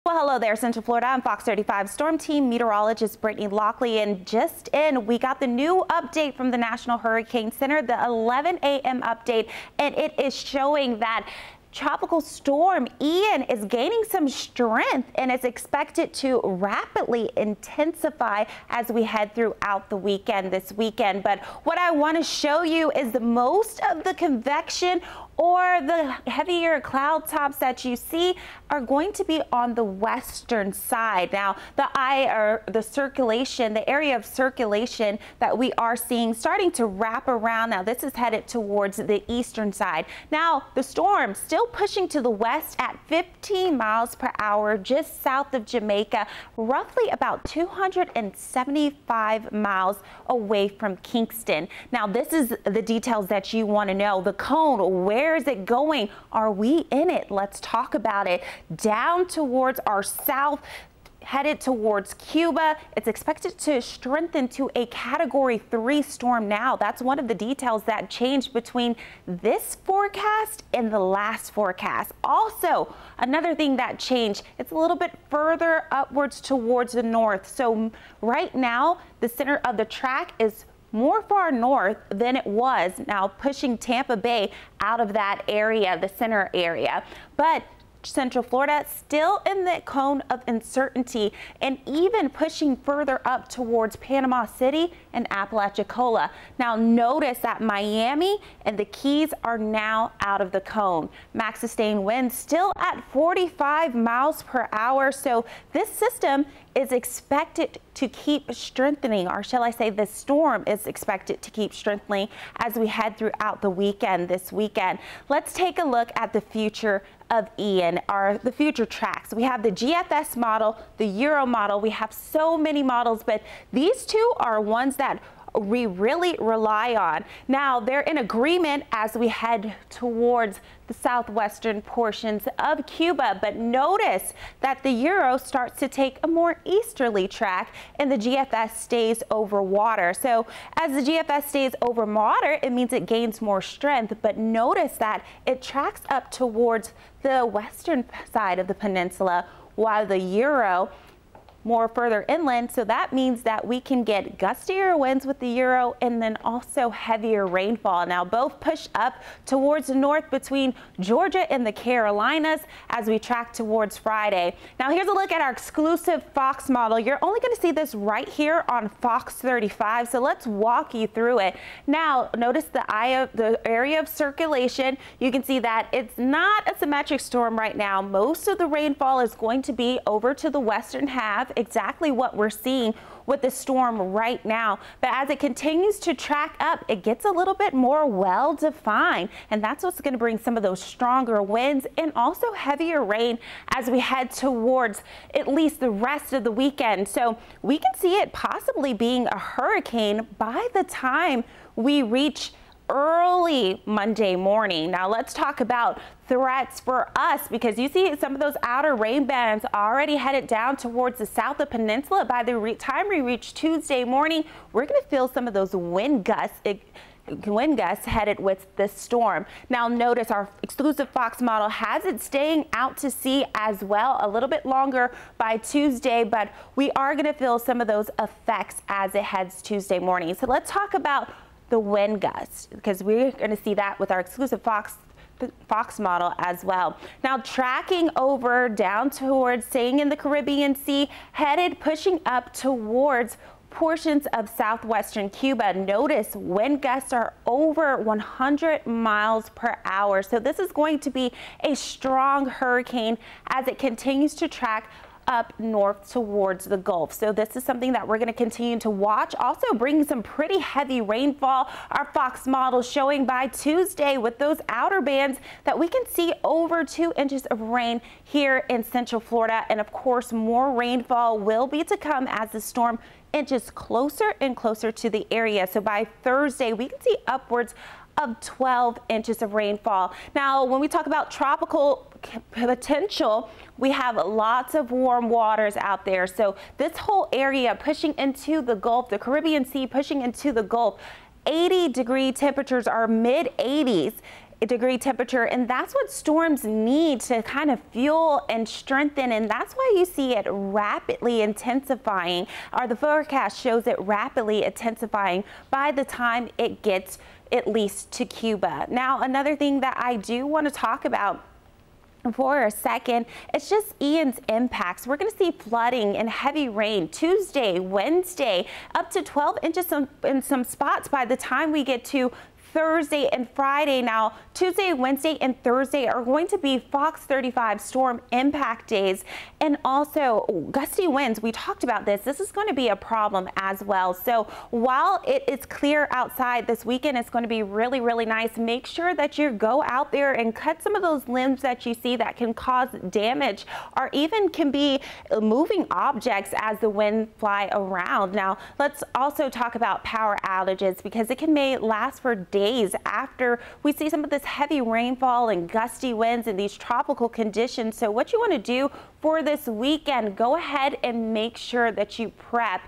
Well, hello there, Central Florida. I'm Fox 35 Storm Team meteorologist Brittany Lockley, and just in, we got the new update from the National Hurricane Center, the 11 a.m. update, and it is showing that Tropical Storm Ian is gaining some strength and is expected to rapidly intensify as we head throughout the weekend this weekend. But what I want to show you is the most of the convection or the heavier cloud tops that you see are going to be on the western side. Now, the circulation, the area of circulation that we are seeing starting to wrap around. Now, this is headed towards the eastern side. Now, the storm still pushing to the west at 15 miles per hour just south of Jamaica, roughly about 275 miles away from Kingston. Now, this is the details that you want to know. The cone, where is it going? Are we in it? Let's talk about it. Down towards our south, headed towards Cuba. It's expected to strengthen to a Category 3 storm now. That's one of the details that changed between this forecast and the last forecast. Also, another thing that changed, it's a little bit further upwards towards the north. So right now, the center of the track is more far north than it was, now pushing Tampa Bay out of that area, the center area. But Central Florida still in the cone of uncertainty and even pushing further up towards Panama City and Apalachicola. Now notice that Miami and the Keys are now out of the cone. Max sustained winds still at 45 miles per hour. So this system is expected to keep strengthening, or shall I say this storm is expected to keep strengthening as we head throughout the weekend this weekend. Let's take a look at the future of Ian, or the future tracks. We have the GFS model, the Euro model. We have so many models, but these two are ones that we really rely on. Now, they're in agreement as we head towards the southwestern portions of Cuba, but notice that the Euro starts to take a more easterly track and the GFS stays over water. So as the GFS stays over water, it means it gains more strength, but notice that it tracks up towards the western side of the peninsula, while the Euro more further inland. So that means that we can get gustier winds with the Euro and then also heavier rainfall. Now both push up towards the north between Georgia and the Carolinas as we track towards Friday. Now here's a look at our exclusive Fox model. You're only going to see this right here on Fox 35. So let's walk you through it. Now notice the area of circulation. You can see that it's not a symmetric storm right now. Most of the rainfall is going to be over to the western half, exactly what we're seeing with the storm right now. But as it continues to track up, it gets a little bit more well defined, and that's what's going to bring some of those stronger winds and also heavier rain as we head towards at least the rest of the weekend. So we can see it possibly being a hurricane by the time we reach early Monday morning. Now let's talk about threats for us, because you see some of those outer rain bands already headed down towards the south of the peninsula. By the time we reach Tuesday morning, we're going to feel some of those wind gusts headed with this storm. Now notice our exclusive Fox model has it staying out to sea as well a little bit longer by Tuesday, but we are going to feel some of those effects as it heads Tuesday morning. So let's talk about the wind gusts, because we're going to see that with our exclusive Fox model as well. Now tracking over down towards, staying in the Caribbean Sea, headed pushing up towards portions of southwestern Cuba. Notice wind gusts are over 100 miles per hour. So this is going to be a strong hurricane as it continues to track up north towards the Gulf. So this is something that we're going to continue to watch. Also bringing some pretty heavy rainfall. Our Fox model showing by Tuesday with those outer bands that we can see over 2 inches of rain here in Central Florida. And of course, more rainfall will be to come as the storm inches closer and closer to the area. So by Thursday, we can see upwards of 12 inches of rainfall. Now, when we talk about tropical potential, we have lots of warm waters out there. So this whole area pushing into the Gulf, the Caribbean Sea pushing into the Gulf, 80-degree temperatures are mid 80s. degree temperature, and that's what storms need to kind of fuel and strengthen, and that's why you see it rapidly intensifying, or the forecast shows it rapidly intensifying by the time it gets at least to Cuba. Now, another thing that I do want to talk about for a second, it's just Ian's impacts. We're going to see flooding and heavy rain Tuesday, Wednesday, up to 12 inches in some spots by the time we get to Thursday and Friday. Now, Tuesday, Wednesday, and Thursday are going to be Fox 35 storm impact days, and also gusty winds. We talked about this. This is going to be a problem as well. So while it is clear outside this weekend, it's going to be really, really nice. Make sure that you go out there and cut some of those limbs that you see that can cause damage, or even can be moving objects as the wind fly around. Now, let's also talk about power outages, because it may last for days after we see some of this heavy rainfall and gusty winds and these tropical conditions. So what you want to do for this weekend, go ahead and make sure that you prep.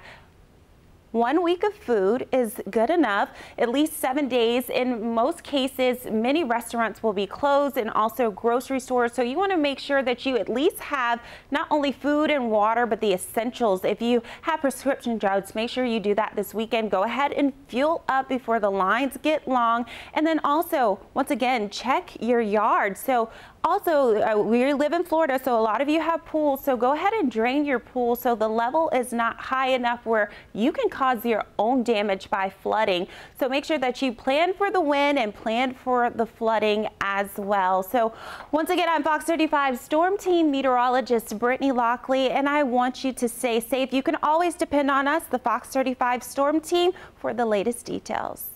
1 week of food is good enough, at least 7 days. In most cases, many restaurants will be closed, and also grocery stores. So you want to make sure that you at least have not only food and water, but the essentials. If you have prescription drugs, make sure you do that this weekend. Go ahead and fuel up before the lines get long. And then also, once again, check your yard. So also, we live in Florida, so a lot of you have pools, so go ahead and drain your pool so the level is not high enough where you can cause your own damage by flooding. So make sure that you plan for the wind and plan for the flooding as well. So once again, I'm Fox 35 Storm Team Meteorologist Brittany Lockley, and I want you to stay safe. You can always depend on us, the Fox 35 Storm Team, for the latest details.